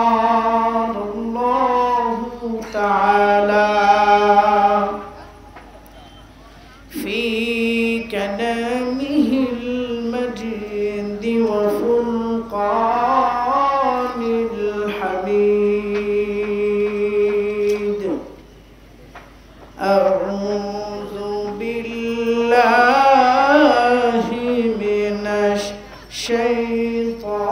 قال الله تعالى في كلامه المجيد وفرقان الحميد أعوذ بالله من الشيطان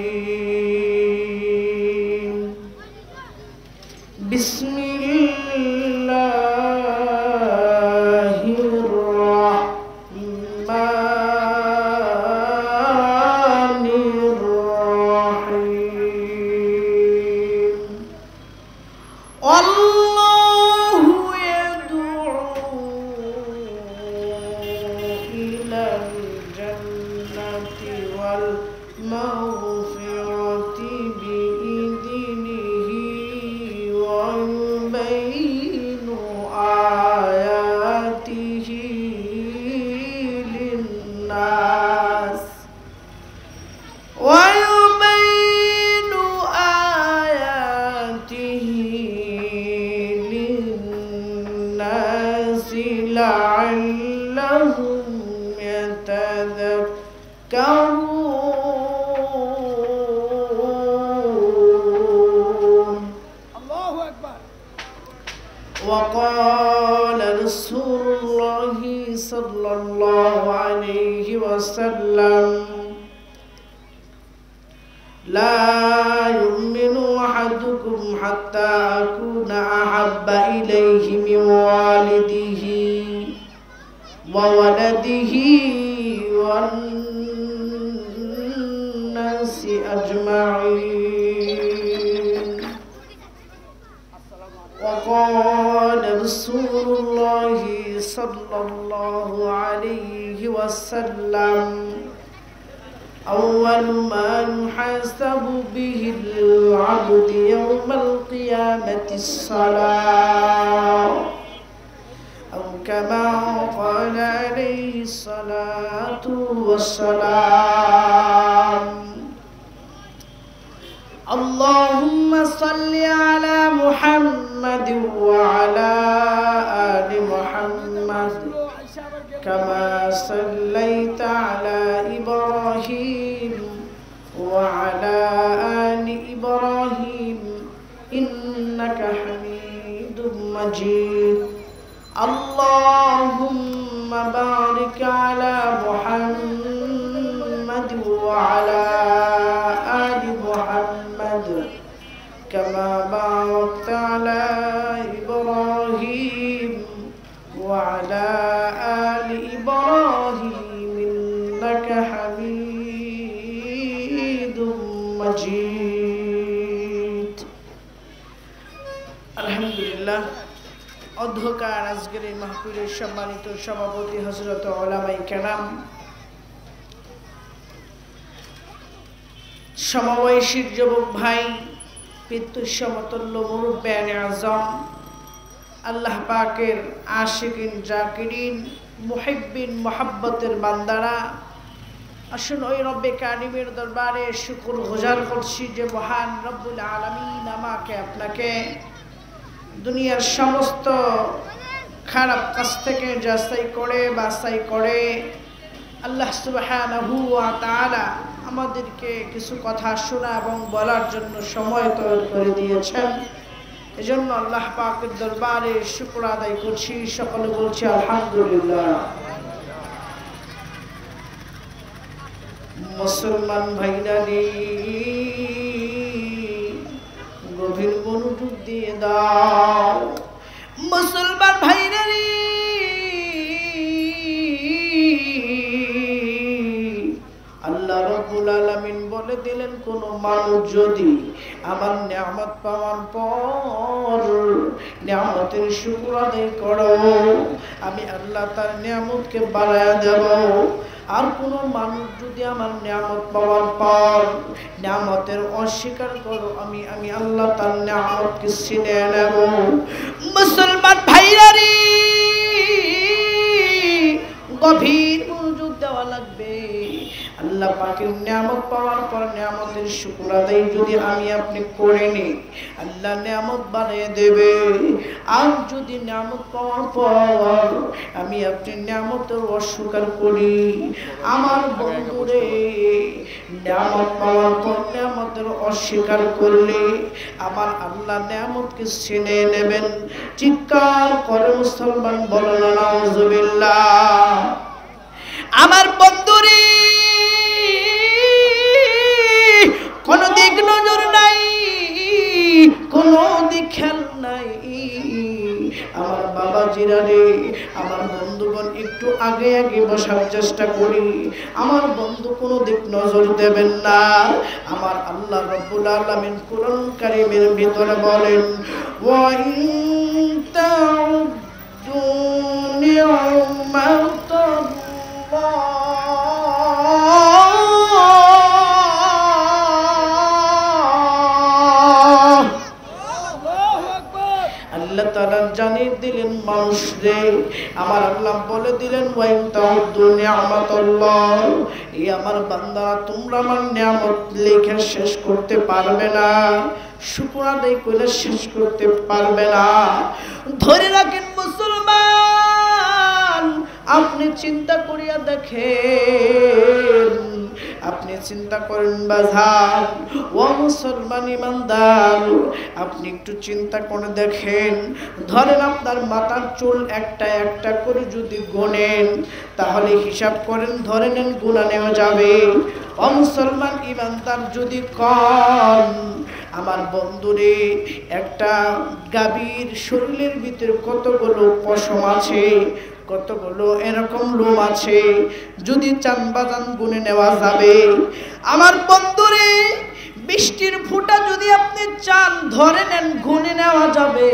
الرجيم بسم الله الرحمن الرحيم والله يدعو إلى الجنة والمغفرة بإذنه ويبين آياته للناس لعلهم يتذكرون الله أكبر وقال رسول الله صلى الله عليه وسلم لا يؤمن أحدكم حتى أكون أحب إليه من والده وولده والناس أجمعين وقال رسول الله صلى الله عليه وسلم أول ما يحاسب به العبد يوم القيامة الصلاة أو كما قال عليه الصلاة والسلام اللهم صل على محمد وعلى آل محمد كما صليت على إبراهيم وعلى آل إبراهيم إنك حميد مجيد اللهم بارك على محمد وعلى آل محمد كما باركت على إبراهيم وعلى آل إبراهيم إنك حميد مجيد الحمد لله অধ্যকার আজকের এই মাহফিলের সম্মানিত সভাপতি হযরত উলামায়ে কেরাম সমবয়সী যুবক ভাই পিতৃসমতুল্য মুরব্বিয়ানে আযম আল্লাহ পাকের আশিকিন জাকিরিন মুহিব্বিন মুহাব্বতের বান্দারা আসুন ওই রব্বে কারিমের দরবারে শুকর গুজার করছি যে মহান রব্বুল আলামিন আমাকে আপনাকে দুনিয়ার সমস্ত খারাপ কাজ থেকে যাচাই করে বাছাই করে আল্লাহ সুবহানাহু ওয়া তাআলা আমাদেরকে কিছু কথা শোনা এবং বলার জন্য সময় তৈরি করে দিয়েছেন এজন্য আল্লাহ পাকের দরবারে শুকর আদায় করছি সকলে বলছি আলহামদুলিল্লাহ মুসলমান ভাইরা গভীর মনোযোগ দিয়ে দাও মুসলমান ভাইরা আল্লাহ রাব্বুল আলামিন বলে দিলেন কোন মানুষ যদি আমার নিয়ামত পাওয়ার পর নিয়ামতের শুকর আদায় করো আমি আল্লাহ তার নিয়ামতকে বাড়ায়া দেব আর কোন মানুষ যদি আমার নিয়ামত পাওয়ার পর নিয়ামতের অস্বীকার করো আমি আল্লাহ তার নিয়ামতকে ছিনিয়ে নেব মুসলমান ভাইরা রে গভীর মনোযোগ দেওয়া লাগবে আল্লাহ পাকের নিয়ামত পাওয়ার পর নিয়ামতের শুকর আদায় যদি আমি আপনি করে নিই, আল্লাহ নিয়ামত বানিয়ে দেবে। আর যদি নিয়ামত পাওয়ার পর আমি আপনি নিয়ামতের অস্বীকার করি, আমার বন্ধুরে নিয়ামত পাওয়ার পর নিয়ামতের অস্বীকার করলে আমার আল্লাহ নিয়ামতকে ছিনে নেবেন। চিৎকার করে মুসলমান বলেন নাউজুবিল্লাহ। আমার বন্ধুরে কোনো দিক নজর নাই, কোনো দিক খেয়াল নাই। আমার বাবাজিরা রে, আমার বন্ধুগণ একটু আগে আগে বসার চেষ্টা করি। আমার বন্ধু কোনো দিক নজর দেবেন না। আমার আল্লাহ রাব্বুল আলামিন কুরআন কারীমের ভিতরে বলেন, ওয়া ইন তাউদ্দু নি'মাতাল্লাহ আল্লাহ তাআলা জানিয়ে দিলেন মানুষরে, আমার আল্লাহ বলে দিলেন, ওয়া ইন তাউদ্দু নি'মাতাল্লাহ, এই আমার বান্দারা তোমরা আমার নিয়ামত লেখা শেষ করতে পারবে না, শুকর আদায় করে শেষ করতে পারবে না। ধরে রাখেন মুসলমান, আপনি চিন্তা করিয়া দেখেন, আপনি চিন্তা করেন বাজার, ও মুসলমান ইমানদার, আপনি একটু চিন্তা করে দেখেন। ধরেন আপনার মাথার চুল একটা একটা করে যদি গোনেন, তাহলে হিসাব করেন, ধরে নেন গুণা নেওয়া যাবে। ও মুসলমান ইমানদার যদি কন, আমার বন্ধুরে একটা গাভীর শরীরের ভিতরে কতগুলো পশম আছে, কতগুলো এরকম লোম আছে, যদি চান বাজান গুনে নেওয়া যাবে। আমার বন্ধুরে বৃষ্টির ফোঁটা যদি আপনি চান ধরে নেন গুনে নেওয়া যাবে,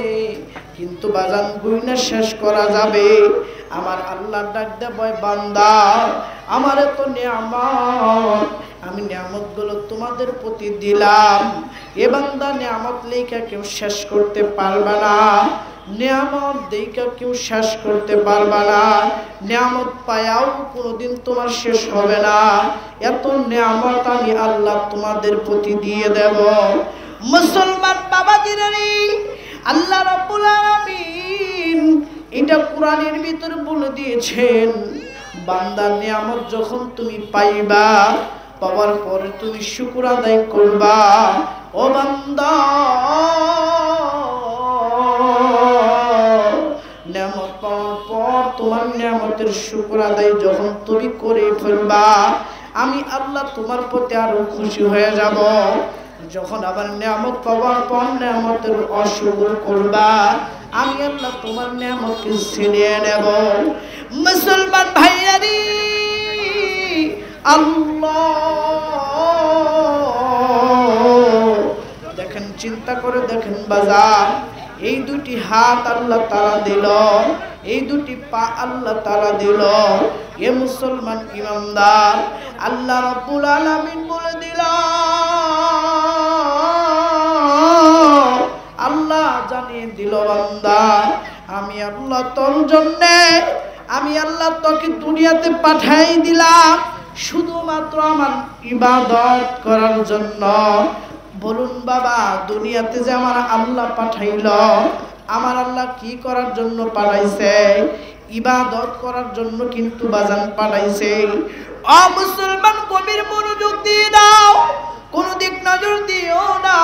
কিন্তু বাজান গুইনা শেষ করা যাবে। আমার আল্লাহ ডাক দেয়, বান্দা আমার এত নিয়ামত, আমি নিয়ামতগুলো তোমাদের প্রতি দিলাম, এ বান্দা নিয়ামত লেখা কেউ শেষ করতে পারবে না, নিয়ামত দেখা কেউ শেষ করতে পারবে না, নিয়ামত পায়াও কোনোদিন তোমার শেষ হবে না। এত নিয়ামত আমি আল্লাহ তোমাদের প্রতি দিয়ে দেব। মুসলমান বাবাজিরা রে, আল্লাহ রাব্বুল আলামিন এটা কোরআনের ভিতরে বলে দিয়েছেন, বান্দার নিয়ামত যখন তুমি পাইবা, পাওয়ার পরে তুমি শুকর আদায় করবা। ও বান্দা, নিয়ামত পাওয়ার পর তোমার নিয়ামতের শুকর আদায় যখন তুমি করে ফেলবা, আমি আল্লাহ তোমার প্রতি আরো খুশি হয়ে যাব। যখন আবার নিয়ামত পাওয়ার পর নিয়ামতের অশুকর করবা, আমি আল্লাহ তোমার নিয়ামতকে ছিনিয়ে নেব। মুসলমান ভাইয়ারি, আল্লাহ দেখেন, চিন্তা করে দেখেন বাজার, এই দুটি হাত আল্লাহ তাআলা দিল, এই দুটি পা আল্লাহ তাআলা দিল। এ মুসলমান ইমানদার, আল্লাহ রাব্বুল আলামিন বলে দিল, আল্লাহ জানিয়ে দিল, বান্দা আমি আল্লাহ তোর জন্য, আমি আল্লাহ তোকে দুনিয়াতে পাঠাই দিলাম শুধুমাত্র আমার ইবাদত করার জন্য। বলুন বাবা, দুনিয়াতে যে আমার আল্লাহ পাঠাইল, আমার আল্লাহ কি করার জন্য পাঠাইছে? ইবাদত করার জন্য কিন্তু বাজান পাঠাইছে। ও মুসলমান, গভীর মনোযোগ দিয়ে দাও, কোন দিক নজর দিও না।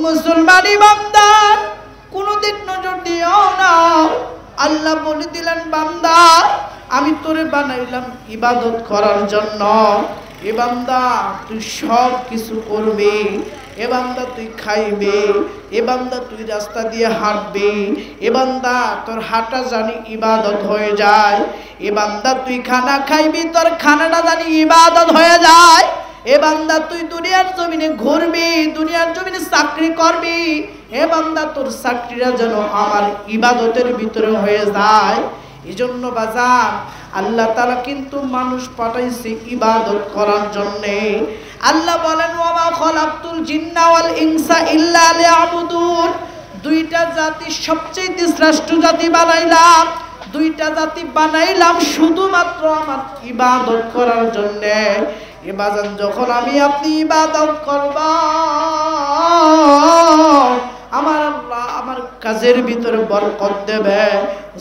মুসলমান ইমানদার, কোন দিক নজর দিও না। আল্লাহ বলে দিলেন, বান্দা আমি তোরে বানাইলাম ইবাদত করার জন্য। এ বান্দা তুই সব কিছু করবি, এ বান্দা তুই খাইবে, এ বান্দা তুই রাস্তা দিয়ে হাঁটবি, এ বান্দা তোর হাঁটা জানি ইবাদত হয়ে যায়, এ বান্দা তুই খানা খাইবি, তোর খানাটা জানি ইবাদত হয়ে যায়, এ বান্দা তুই দুনিয়ার জমিনে ঘুরবি, দুনিয়ার জমিনে চাকরি করবি, এ বান্দা তোর চাকরিটা যেন আমার ইবাদতের ভিতরে হয়ে যায়। এজন্য বাজার আল্লাহ তাআলা কিন্তু মানুষ পাঠাইছে ইবাদত করার জন্য। আল্লাহ বলেন, ওয়া মা খালাকতুল জিন্না ওয়াল ইনসা ইল্লা লিয়াবুদুন, দুইটা জাতি সবচেয়ে শ্রেষ্ঠ জাতি বানাইলাম, দুইটা জাতি বানাইলাম শুধুমাত্র আমার ইবাদত করার জন্য। এ বাজান যখন আমি আপনি ইবাদত করব আমার আল্লাহ আমার কাজের ভিতরে বরকত দেবে।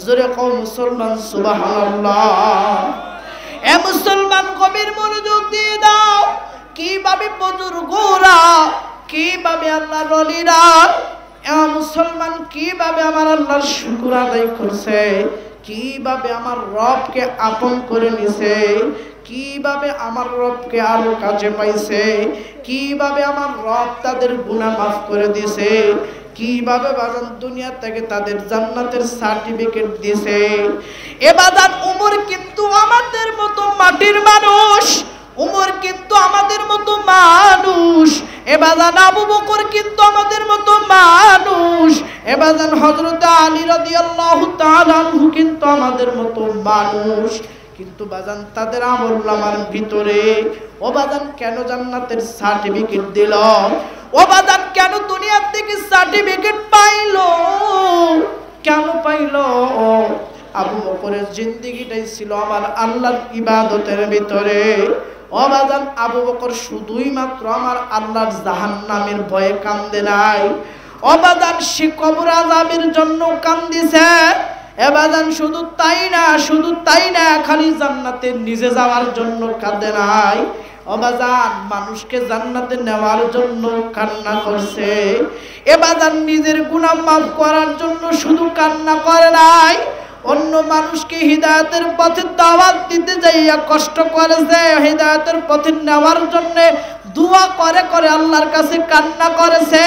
জোরে কও মুসলমান সুবহানাল্লাহ। এ মুসলমান কবির মনোযোগ দিয়ে দাও। কিভাবে বুজুর্গরা, কিভাবে আল্লাহর ওলিরা, এ মুসলমান কিভাবে আমার আল্লাহর শুকর আদায় করছে, কিভাবে আমার রবকে আপন করে নিছে, কিভাবে আমার রবকে আরো কাছে পাইছে, কিভাবে আমার রব তাদের গুনাহ মাফ করে দিছে, কিভাবে বাজান দুনিয়া থেকে তাদের জান্নাতের সার্টিফিকেট দিছে। এ বাজান উমর কিন্তু আমাদের মতো মাটির মানুষ, উমর কিন্তু আমাদের মতো মানুষ। এ বাজান আবু বকর কিন্তু আমাদের মতো মানুষ। এ বাজান হযরত আলী রাদিয়াল্লাহু তাআলা আনহু কিন্তু আমাদের মতো মানুষ। কিন্তু বাজান তাদের আমলনামার ভিতরে ও বাজান কেন জান্নাতের সার্টিফিকেট দিল? ও বাজান কেন দুনিয়ার থেকে সার্টিফিকেট পাইলো? কেন পাইলো? আবু বকরের জিন্দেগিটাই ছিল আমার আল্লাহর ইবাদতের ভিতরে। ও বাজান আবু বকর শুধুই মাত্র আমার আল্লাহর জাহান্নামের ভয়ে কান্দে নাই, ও বাজান সে কবর আযাবের জন্য কান্দিছে। এ বাজান শুধু তাই না, শুধু তাই না, খালি জান্নাতে নিজে যাওয়ার জন্য কাঁদে নাই, ও বাজান মানুষকে জান্নাতে নেওয়ার জন্য কান্না করছে। এ বাজান নিজের গুনাহ মাফ করার জন্য শুধু কান্না করে নাই, অন্য মানুষকে হিদায়াতের পথে দাওয়াত দিতে যাইয়া কষ্ট করেছে, হিদায়াতের পথে নেওয়ার জন্য দোয়া করে করে আল্লাহর কাছে কান্না করেছে।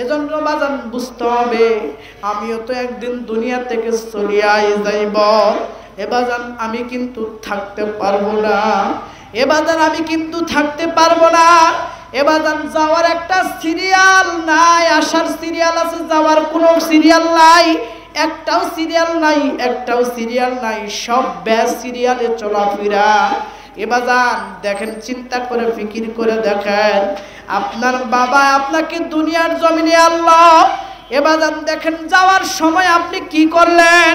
এজন্য বাজান বুঝতে হবে আমিও তো একদিন দুনিয়া থেকে চলিয়াই যাইব। এ বাজান আমি কিন্তু থাকতে পারবো না, এ বাজান আমি কিন্তু থাকতে পারবো না। এ বাজান যাওয়ার একটা সিরিয়াল নাই, আসার সিরিয়াল আছে, যাওয়ার কোনো সিরিয়াল নাই। একটাও সিরিয়াল নাই, একটাও সিরিয়াল নাই, সব ব্যাস সিরিয়ালে চলাফেরা। এ বাজান দেখেন, চিন্তা করে ফিকির করে দেখেন, আপনার বাবা আপনাকে দুনিয়ার জমিনে আল্লাহ, এ বাজান দেখেন যাওয়ার সময় আপনি কি করলেন?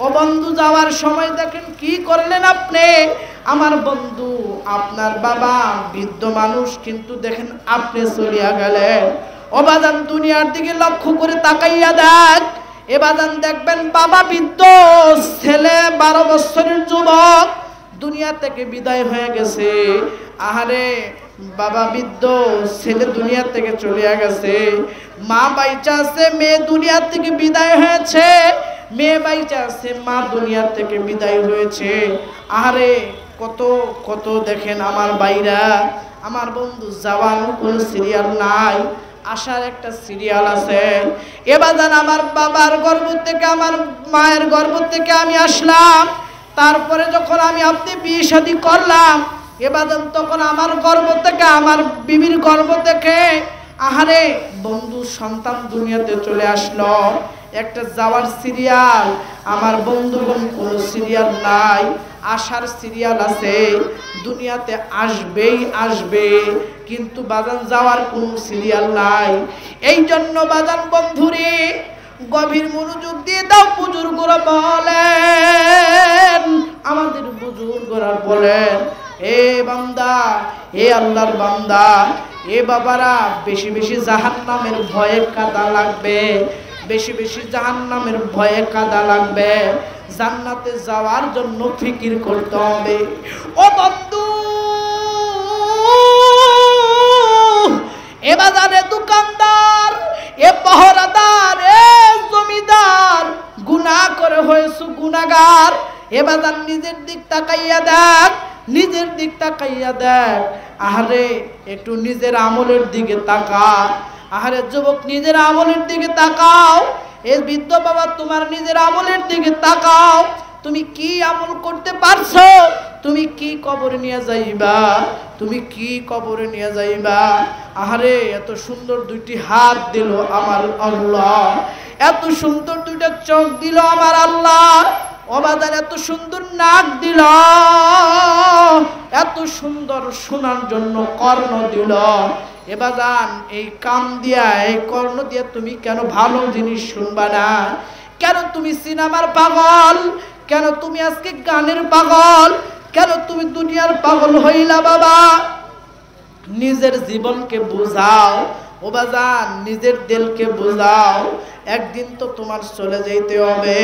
ও বন্ধু যাওয়ার সময় দেখেন কি করলেন আপনি? আমার বন্ধু আপনার বাবা বৃদ্ধ মানুষ, কিন্তু দেখেন আপনি চলিয়া গেলেন। ও বাজান দুনিয়ার দিকে লক্ষ্য করে তাকাইয়া দেখ, এ বাজান দেখবেন বাবা বৃদ্ধ, ছেলে 12 বছরের যুবক দুনিয়া থেকে বিদায় হয়ে গেছে। আহারে বাবা বৃদ্ধ, ছেলে দুনিয়া থেকে চলে গেছে, মা বাইচা আছে, মেয়ে দুনিয়া থেকে বিদায় হয়েছে, মেয়ে বাইচা আছে, মা দুনিয়া থেকে বিদায় হয়েছে। আহারে কত কত দেখেন আমার বাইরা, আমার বন্ধু যাওয়ার কোনো সিরিয়াল নাই, আসার একটা সিরিয়াল আছে। এবার জান আমার বাবার গর্ভ থেকে, আমার মায়ের গর্ভ থেকে আমি আসলাম, তারপরে যখন আমি আপনি বিয়ে শাদী করলাম, এবার তখন আমার গর্ভ থেকে, আমার বিবির গর্ভ থেকে আহারে বন্ধু সন্তান দুনিয়াতে চলে আসলো। একটা যাওয়ার সিরিয়াল, আমার বন্ধুগণ কোনো সিরিয়াল নাই, আসার সিরিয়াল আছে। দুনিয়াতে আসবেই আসবে, কিন্তু বাজান যাওয়ার কোনো সিরিয়াল নাই। এই জন্য বাজান বন্ধুরে গভীর মনোযোগ দিয়ে দাও। বুজুর্গরা বলেন, আমাদের বুজুর্গরা বলেন, এ বান্দা, এ আল্লাহর বান্দা, এ বাবারা বেশি বেশি জাহান্নামের ভয়ে কাঁদা লাগবে, বেশি বেশি জাহান্নামের ভয়ে কাঁদা লাগবে, জান্নাতে যাওয়ার জন্য ফিকির করতে হবে। ও বন্ধু, এ বাজারে দোকানদার, এ পহরাদার, এ জমিদার, গুনাহ করে হয়েছে গুনাহগার। এ বাজার নিজের দিক তাকাইয়া দেখ, নিজের দিক তাকাইয়া দেখ। আহারে একটু নিজের আমলের দিকে তাকা। আহারে যুবক নিজের আমলের দিকে তাকাও। এ বৃদ্ধ বাবা তোমার নিজের আমলের দিকে তাকাও। তুমি কি আমল করতে পারছো? তুমি কি কবরে নিয়ে যাইবা? তুমি কি কবরে নিয়ে যাইবা? আহারে এত সুন্দর দুইটি হাত দিল আমার আল্লাহ, এত সুন্দর দুইটা চোখ দিল আমার আল্লাহ, অবাদার এত সুন্দর নাক দিল, এত সুন্দর শোনার জন্য কর্ণ দিল। এবার জান এই কান দিয়া, এই কর্ণ দিয়া তুমি কেন ভালো জিনিস শুনবা না? কেন তুমি সিনেমার পাগল? কেন তুমি আজকে গানের পাগল? কেন তুমি দুনিয়ার পাগল হইলা বাবা? নিজের জীবনকে বুঝাও ও বাজান, নিজের দিলকে বুঝাও, একদিন তো তোমার চলে যেতে হবে।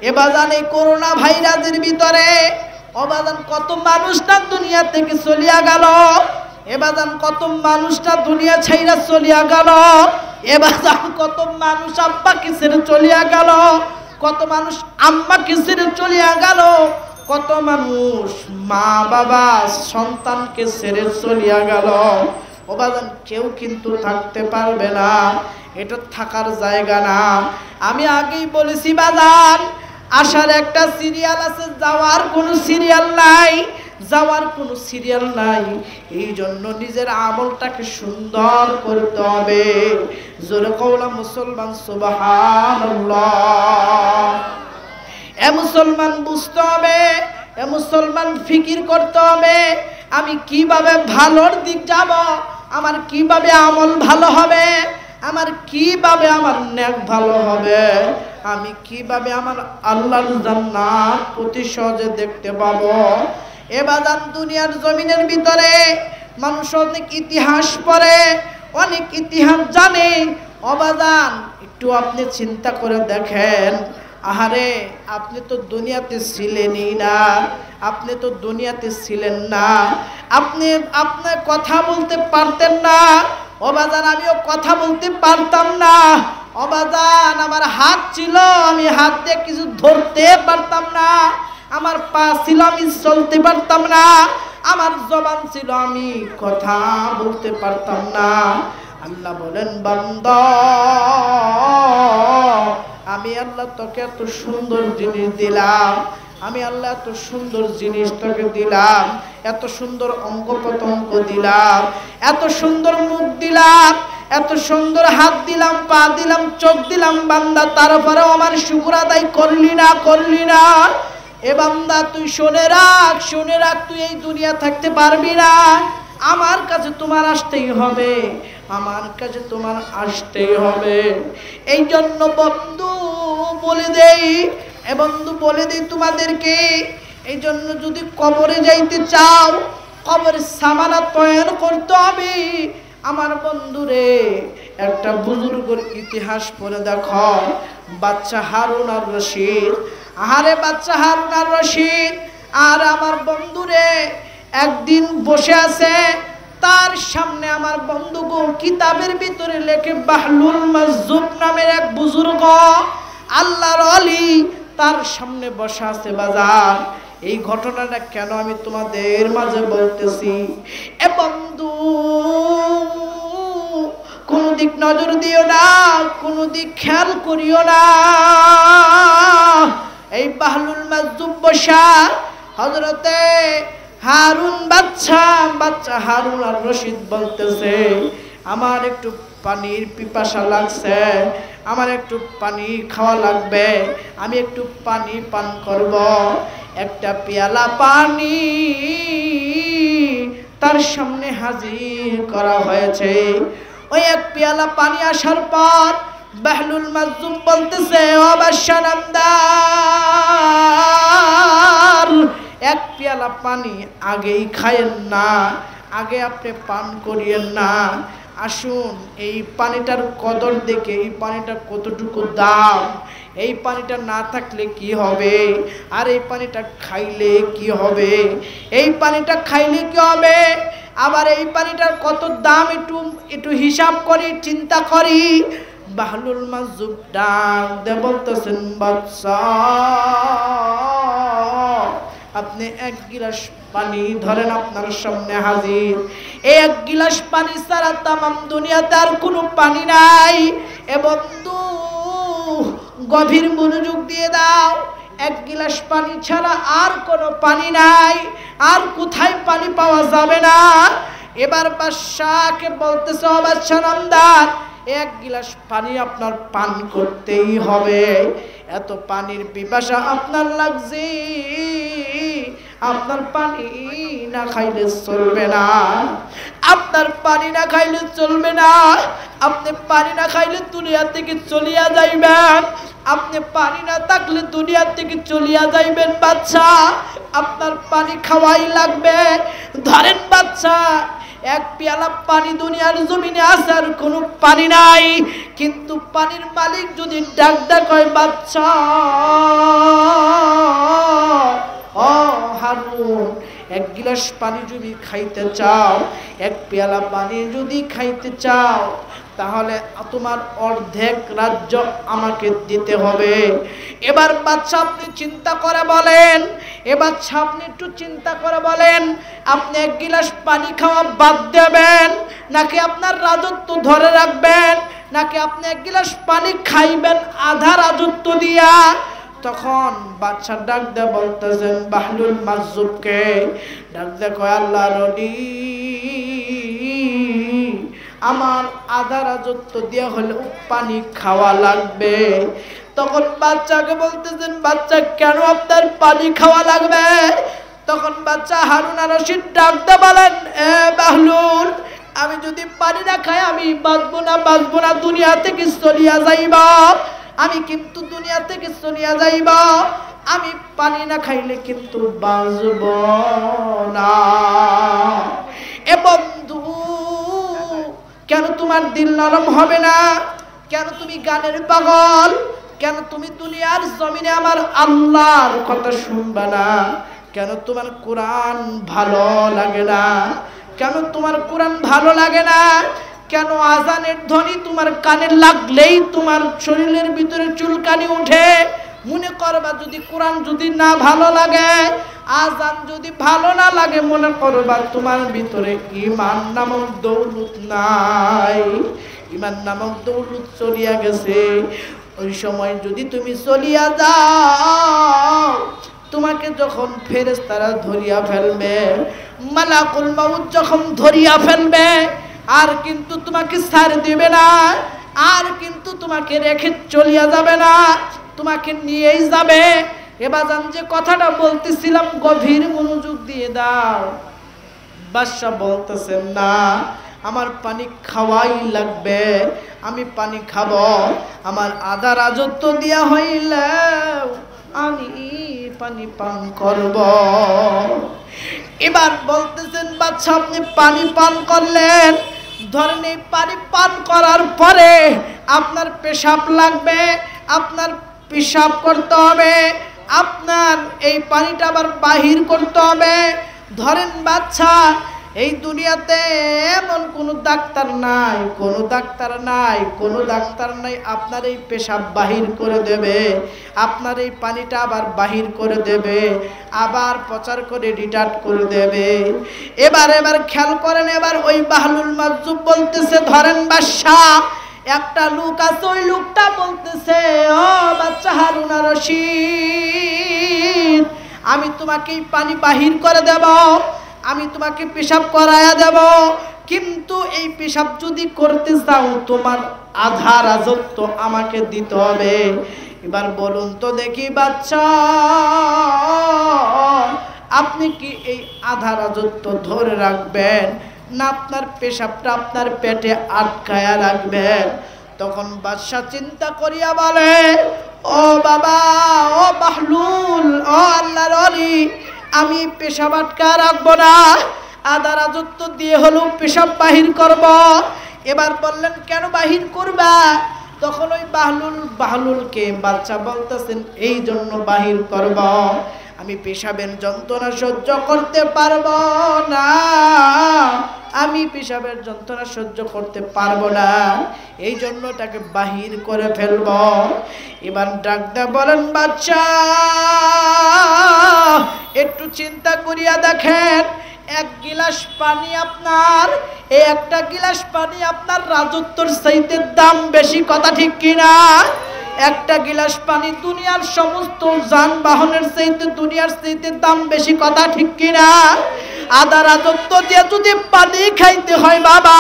এ বাজান, এই করোনা ভাইরাসের ভিতরে ও বাজান কত মানুষটা দুনিয়া থেকে চলিয়া গেল। এ বাজান কত মানুষটা দুনিয়া ছাইরা চলিয়া গেল। এ বাজান কত মানুষ আব্বাকে ছেড়ে চলিয়া গেল, কত মানুষ আম্মাকে ছেড়ে চলিয়া গেল, কত মানুষ মা বাবা সন্তানকে ছেড়ে চলিয়া গেল। ও বাজান কেউ কিন্তু থাকতে পারবে না, এটা থাকার জায়গা না। আমি আগেই বলেছি বাজান, আসার একটা সিরিয়াল আছে, যাওয়ার কোনো সিরিয়াল নাই, যাওয়ার কোনো সিরিয়াল নাই। এই জন্য নিজের আমলটাকে সুন্দর করতে হবে। জোরে কওলা মুসলমান সুবহানাল্লাহ। এ মুসলমান বুঝতে হবে, এ মুসলমান ফিকির করতে হবে, আমি কিভাবে ভালোর দিক যাব, আমার কিভাবে আমল ভালো হবে, আমার কিভাবে আমার নেক ভালো হবে, আমি কিভাবে আমার আল্লাহর জান্নাত অতি সহজে দেখতে পাবো। এ বাজান দুনিয়ার জমিনের ভিতরে মানুষ অনেক ইতিহাস পড়ে, অনেক ইতিহাস জানে। ও বাজান একটু আপনি চিন্তা করে দেখেন, আহারে আপনি তো দুনিয়াতে ছিলেনই না, আপনি তো দুনিয়াতে ছিলেন না, আপনি আপনার কথা বলতে পারতেন না। ও বাজান আমিও কথা বলতে পারতাম না। ও বাজান আমার হাত ছিল, আমি হাত দিয়ে কিছু ধরতে পারতাম না। আমার পা ছিল, আমি চলতে পারতাম না। আমার জবান ছিল, আমি কথা বলতে পারতাম না। আল্লাহ বলেন বান্দা, আমি আল্লাহ তোকে এত সুন্দর জিনিস দিলাম, আমি আল্লাহ এত সুন্দর জিনিস তোকে দিলাম, এত সুন্দর অঙ্গ প্রত্যঙ্গ দিলাম, এত সুন্দর মুখ দিলাম, এত সুন্দর হাত দিলাম, পা দিলাম, চোখ দিলাম বান্দা, তারপরেও আমার শুকর আদায় করলি না, করলি না। এ বান্দা তুই শুনে রাখ, শুনে রাখ, তুই এই দুনিয়া থাকতে পারবি না। আমার কাছে তোমার আসতেই হবে, আমার কাছে তোমার আসতেই হবে। এই জন্য বন্ধু বলে দেই, এ বন্ধু বলে দেই তোমাদেরকে, এই জন্য যদি কবরে যাইতে চাও, কবরের সামানা তৈরি করতে হবে। আমার বন্ধুরে একটা বুজুর্গের ইতিহাস পড়ে দেখো, বাচ্চা হারুন আর রশিদ। আহারে বাচ্চা হারুন আর রশিদ আর আমার বন্ধুরে একদিন বসে আছে, তার সামনে আমার বন্ধুগো কিতাবের ভিতরে লেখে বাহলুল মাজজুব নামের এক বুজুর্গ আল্লাহর ওলি তার সামনে বসে আছে। বাজার এই ঘটনাটা কেন আমি তোমাদের মাঝে বলতেছি, এ বন্ধু কোন দিক নজর দিও না, কোন দিক খেয়াল করিও না। এই বাহলুল মাজজুব বসা হযরতে হারুন বাচ্চা হারুন আর রশিদ বলতেছে, আমার একটু পানির পিপাসা লাগছে, আমার একটু পানি খাওয়া লাগবে, আমি একটু পানি পান করব। একটা পেয়ালা পানি তার সামনে হাজির করা হয়েছে। ওই এক পেয়ালা পানি আসার পর বাহলুল মাজজুব বলতেছে, ও বাদশাহ নামদার, এক পেয়ালা পানি আগেই খায়েন না, আগে আপনি পান করিয়েন না। আসুন এই পানিটার কদর দেখে, এই পানিটা কতটুকু দাম, এই পানিটা না থাকলে কি হবে, আর এই পানিটা খাইলে কি হবে, এই পানিটা খাইলে কি হবে, আবার এই পানিটার কত দাম একটু হিসাব করি, চিন্তা করি। বাহলুল মাজজুব ডাক দে বলতেছেন, বাদশা আপনি এক গিলাস পানি ধরেন, আপনার সামনে হাজির। এই এক গিলাস পানি ছাড়া তামাম দুনিয়াতে আর কোনো পানি নাই। এ বন্ধু গভীর মনোযোগ দিয়ে দাও, এক গিলাস পানি ছাড়া আর কোনো পানি নাই, আর কোথায় পানি পাওয়া যাবে না। এবার বাদশাকে বলতেছে, ও বাদশা নামদার, এক গিলাস পানি আপনার পান করতেই হবে। এত পানির পিপাসা আপনার লাগছে, আপনার পানি না খাইলে চলবে না, আপনার পানি না খাইলে চলবে না। আপনি পানি না খাইলে দুনিয়া থেকে চলিয়া যাইবেন, আপনি পানি না থাকলে দুনিয়া থেকে চলিয়া যাইবেন বাচ্চা, আপনার পানি খাওয়াই লাগবে। ধরেন বাচ্চা, এক পেয়ালা পানি দুনিয়ার জমিনে আছে আর কোনো পানি নাই, কিন্তু পানির মালিক যদি ডাক হয়, বাচ্চা ও হারুন, এক গিলাস পানি যদি খাইতে চাও, এক পেয়ালা পানি যদি খাইতে চাও, তাহলে তোমার অর্ধেক রাজ্য আমাকে দিতে হবে। এবার বাচ্চা আপনি চিন্তা করে বলেন, এবার আপনি একটু চিন্তা করে বলেন, আপনি এক গিলাস পানি খাওয়া বাদ দেবেন, নাকি আপনার রাজত্ব ধরে রাখবেন, নাকি আপনি এক গিলাস পানি খাইবেন আধা রাজত্ব দিয়া? তখন বাচ্চা ডাক দিয়ে বলতেছেন বাহলুল মাজজুবকে, ডাক দিয়ে কয়, আল্লাহ রলি, আমার আধা রাজত্ব দিয়া হলেও পানি খাওয়া লাগবে। তখন বাচ্চাকে বলতেছেন, বাচ্চা কেন আপনার পানি খাওয়া লাগবে? তখন বাচ্চা হারুন আর রশিদ ডাক দিয়ে বলেন, এ বাহলুল, আমি যদি পানি না খাই আমি বাঁচবো না, দুনিয়া থেকে চলিয়া যাইবা, আমি কিন্তু দুনিয়া থেকে চলিয়া যাইবা, আমি পানি না খাইলে কিন্তু বাঁচব না। এ বন্ধু, কেন তোমার দিল নরম হবে না? কেন তুমি গানের পাগল? কেন তুমি দুনিয়ার জমিনে আমার আল্লাহর কথা শুনবা না? কেন তোমার কোরআন ভালো লাগে না? কেন তোমার কোরআন ভালো লাগে না? কেন আজানের ধ্বনি তোমার কানে লাগলেই তোমার শরীরের ভিতরে চুলকানি ওঠে? মনে করবা যদি কোরআন যদি না ভালো লাগে, আজান যদি ভালো না লাগে, মনে করবা তোমার ভিতরে ঈমান নামক দৌলত নাই, ঈমান নামক দৌলত চলিয়া গেছে। ওই সময় যদি তুমি চলিয়া যাও, তোমাকে যখন ফেরেশতারা ধরিয়া ফেলবে, মালাকুল মাউত যখন ধরিয়া ফেলবে, আর কিন্তু তোমাকে ছাড় দিবে না, আর কিন্তু তোমাকে রেখে চলিয়া যাবে না, তোমাকে নিয়েই যাবে। এবার যে কথাটা বলতেছিলাম গভীর মনোযোগ দিয়ে দাও। বাদশা বলতেছেন, না, আমার পানি খাওয়াই লাগবে, আমি পানি খাবো, আমার আধা রাজত্ব দিয়া হইলে আমি পানি পান করব। এবার বলতেছেন, বাদশা আপনি পানি পান করলেন, ধরেন এই পানি পান করার পরে আপনার পেশাব লাগবে, আপনার পেশাব করতে হবে, আপনার এই পানিটা আবার বাহির করতে হবে। ধরেন বাচ্চা, এই দুনিয়াতে এমন কোনো ডাক্তার নাই, কোনো ডাক্তার নাই আপনার এই পেশাব বাহির করে দেবে, আপনার এই পানিটা আবার বাহির করে দেবে, আবার প্রচার করে রিটার্ট করে দেবে। এবার খেয়াল করেন, এবার ওই বাহলুল মাজজুব বলতেছে, ধরেন বাদশা, একটা লোক আছে, ওই লোকটা বলতেছে, ও বাচ্চা হারুন আর রশিদ, আমি তোমাকে এই পানি বাহির করে দেব, আমি তোমাকে পেশাব করায়া দেব, কিন্তু এই পেশাব যদি করতে চাও তোমার আধা রাজত্ব আমাকে দিতে হবে। এবার বলুন তো দেখি বাচ্চা, আপনি কি এই আধা রাজত্ব ধরে রাখবেন, না আপনার পেশাবটা আপনার পেটে আটকায়া রাখবেন? তখন বাদশা চিন্তা করিয়া বলে, ও বাবা, ও বাহলুল, ও আল্লাহর ওলি, আমি পেশাব আটকা রাখবো না, আধা রাজত্ব দিয়ে হলেও পেশাব বাহির করব। এবার বললেন, কেন বাহির করবা? তখন ওই বাহলুলকে বাদশা বলতেছেন, এই জন্য বাহির করব, আমি পেশাবের যন্ত্রণা সহ্য করতে পারবো না, আমি পেশাবের যন্ত্রণা সহ্য করতে পারবো না, এই জন্য তাকে বাহির করে ফেলব। এবার ডাক দিয়ে বলেন, বাচ্চা একটু চিন্তা করিয়া দেখেন, এক গিলাস পানি আপনার, এই একটা গিলাস পানি আপনার রাজত্বর চাইতে দাম বেশি, কথা ঠিক কিনা? একটা গিলাস পানি দুনিয়ার সমস্ত যানবাহনের চাইতে, দুনিয়ার চাইতে দাম বেশি, কথা ঠিক কিনা? আধা রাজত্ব দিয়ে যদি পানি খাইতে হয় বাবা,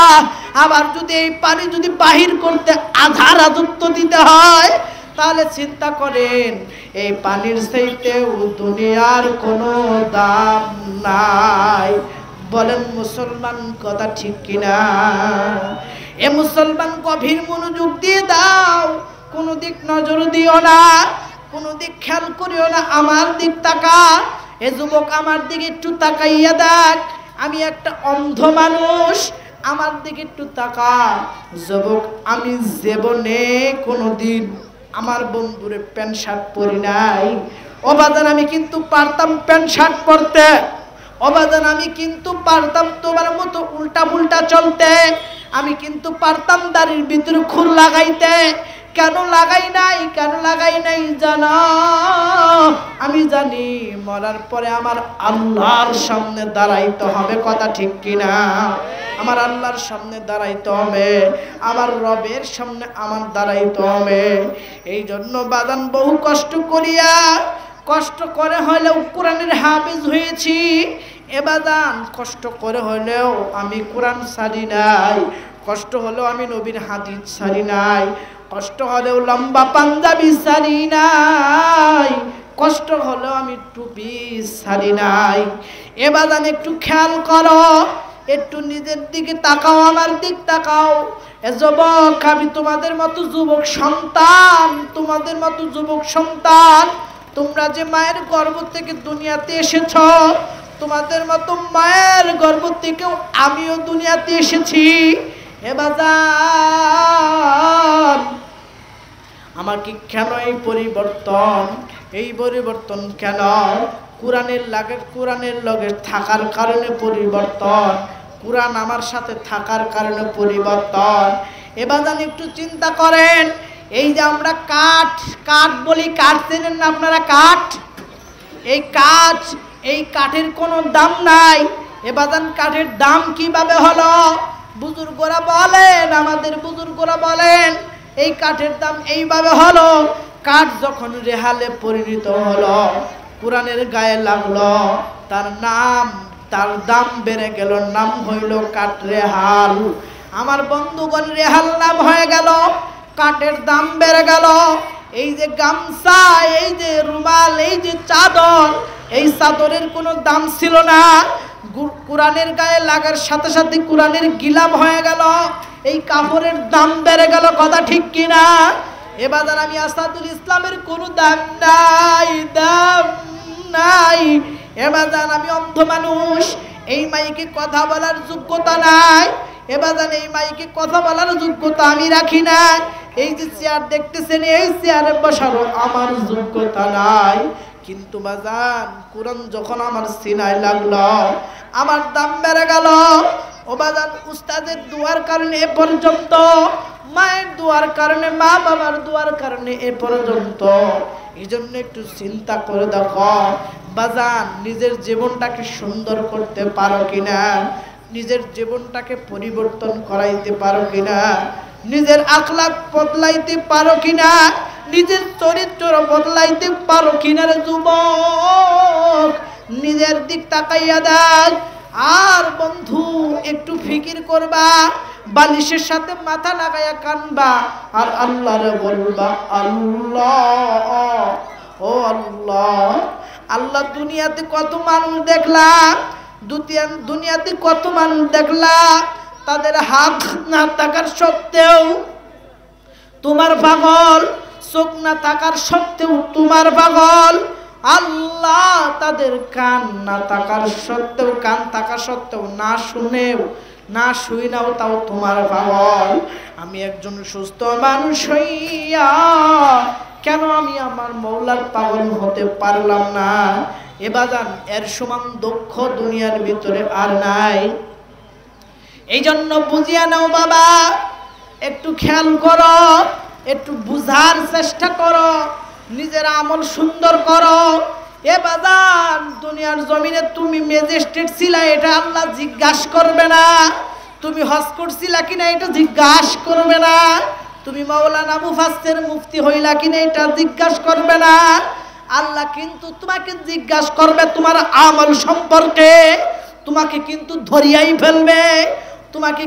আবার যদি এই পানি যদি বাহির করতে আধা রাজত্ব দিতে হয়, তাহলে চিন্তা করেন এই পানির চাইতেও দুনিয়ার কোনো দাম নাই। বলেন মুসলমান, কথা ঠিক কিনা? এ মুসলমান গভীর মনোযোগ দিয়ে দাও। কোনো দিক নজর দিও না, কোনো দিক খেয়াল করিও না, আমার দিক তাকা। এ যুবক আমার দিকে একটু তাকাইয়া দেখ, আমি একটা অন্ধ মানুষ, আমার দিকে একটু তাকা। যুবক, আমি জীবনে কোনোদিন আমার বন্ধুরে প্যান্ট শার্ট পরি নাই। অবাদান আমি কিন্তু পারতাম প্যান্ট শার্ট পরতে, অবাদান আমি কিন্তু পারতাম তোমার মতো উল্টা পুল্টা চলতে, আমি কিন্তু পারতাম দাড়ির ভিতরে খুর লাগাইতে। কেন লাগাই নাই, কেন লাগাই নাই জানো? আমি জানি মরার পরে আমার আল্লাহর সামনে দাঁড়াইতে হবে, কথা ঠিক কিনা? আমার আল্লাহর সামনে দাঁড়াইতে হবে, আমার রবের সামনে আমার দাঁড়াইতে হবে। এই জন্য বাদান বহু কষ্ট করিয়া, কষ্ট করে হলেও কোরআনের হাফেজ হয়েছি। এবাদান কষ্ট করে হলেও আমি কোরআন ছাড়ি নাই, কষ্ট হলেও আমি নবীর হাদিস ছাড়ি নাই, কষ্ট হলেও লম্বা পাঞ্জাবি ছাড়ি নাই, কষ্ট হলেও আমি টুপি ছাড়ি নাই। এবাদান একটু খেয়াল করো, একটু নিজের দিকে তাকাও, আমার দিক তাকাও। এ যুবক, আমি তোমাদের মতো যুবক সন্তান, তোমাদের মতো যুবক সন্তান, তোমরা যে মায়ের গর্ভ থেকে দুনিয়াতে এসেছ, তোমাদের মতো মায়ের গর্ভ থেকেও আমিও দুনিয়াতে এসেছি। এ বাজার, আমার কি কেন এই পরিবর্তন? এই পরিবর্তন কেন? কোরআনের লগে থাকার কারণে পরিবর্তন, কোরআন আমার সাথে থাকার কারণে পরিবর্তন। এবার একটু চিন্তা করেন, এই যে আমরা কাঠ বলি, কাঠ চেনেন না আপনারা? কাঠ, এই কাঠের কোনো দাম নাই। এবার কাঠের দাম কিভাবে হলো? বুজুর্গরা বলেন, আমাদের বুজুর্গরা বলেন, এই কাঠের দাম এইভাবে হলো। কাঠ যখন রেহালে পরিণত হলো, কোরআনের গায়ে লাগলো, তার দাম বেড়ে গেল, নাম হইল কাঠ রেহাল। আমার বন্ধুগণ, রেহাল নাম হয়ে গেল, কাঠের দাম বেড়ে গেল। এই যে গামছা, এই যে রুমাল, এই যে চাদর, এই চাদরের কোনো দাম ছিল না, কোরআনের গায়ে লাগার সাথে সাথে কোরআনের গিলাম হয়ে গেল, এই কাপড়ের দাম বেড়ে গেল, কথা ঠিক কিনা? এবার আমি আসাদুল ইসলামের কোনো দাম নাই, দাম নাই। এবার আমি অন্ধ মানুষ, এই মাইকে কথা বলার যোগ্যতা নাই। এবার এই মাইকে কথা বলার যোগ্যতা আমি রাখি না। এই যে চেয়ার দেখতেছেন, এই চেয়ারে বসারও আমার যোগ্যতা নাই। কিন্তু বাজান, কোরআন যখন আমার সিনায় লাগলো, আমার দাম বেড়ে গেল। ও বাজান, উস্তাদের দুয়ার কারণে এ পর্যন্ত, মায়ের দুয়ার কারণে, মা বাবার দুয়ার কারণে এ পর্যন্ত। এই জন্য একটু চিন্তা করে দেখো বাজান, নিজের জীবনটাকে সুন্দর করতে পারো কিনা, নিজের জীবনটাকে পরিবর্তন করাইতে পারো কিনা, নিজের আখলাক বদলাইতে পারো কিনা, নিজের চরিত্র বদলাইতে পারো কিনা রে যুবক? নিজের দিক তাকাইয়া দেখ। আর বন্ধু, একটু ফিকির করবা, বালিশের সাথে মাথা লাগাইয়া কানবা, আর আল্লাহরে বলবা, আল্লাহ, ও আল্লাহ, আল্লাহ, দুনিয়াতে কত মানুষ দেখলা, দুনিয়াতে কত মানুষ দেখলা, তাদের হাত না থাকার সত্ত্বেও তোমার পাগল, চোখ না থাকার সত্ত্বেও তোমার পাগল। আল্লাহ, তাদের কান না থাকার সত্ত্বেও, কান থাকা সত্ত্বেও, না শুনেও, না শুই নাও, তাও তোমার পাগল। আমি একজন সুস্থ মানুষ হইয়া কেন আমি আমার মৌলার পাগল হতে পারলাম না? এ বাজান, এর সমান দক্ষ দুনিয়ার ভিতরে আর নাই। এই জন্য বুঝিয়া নাও বাবা, একটু খেয়াল করো, একটু বুঝার চেষ্টা করো, নিজের আমল সুন্দর করো। এ বাজান, দুনিয়ার জমিনে তুমি ম্যাজিস্ট্রেট ছিলা, এটা আল্লাহ জিজ্ঞাসা করবে না। তুমি হজ করছিলা কিনা, এটা জিজ্ঞাসা করবে না। তুমি মাওলানা মুফাসসির মুফতি হইলা কিনা, এটা জিজ্ঞাসা করবে না। আল্লাহ কিন্তু তোমাকে জিজ্ঞাসা করবে তোমার আমল সম্পর্কে, তোমাকে কিন্তু ধরিয়াই ফেলবে, তোমাকে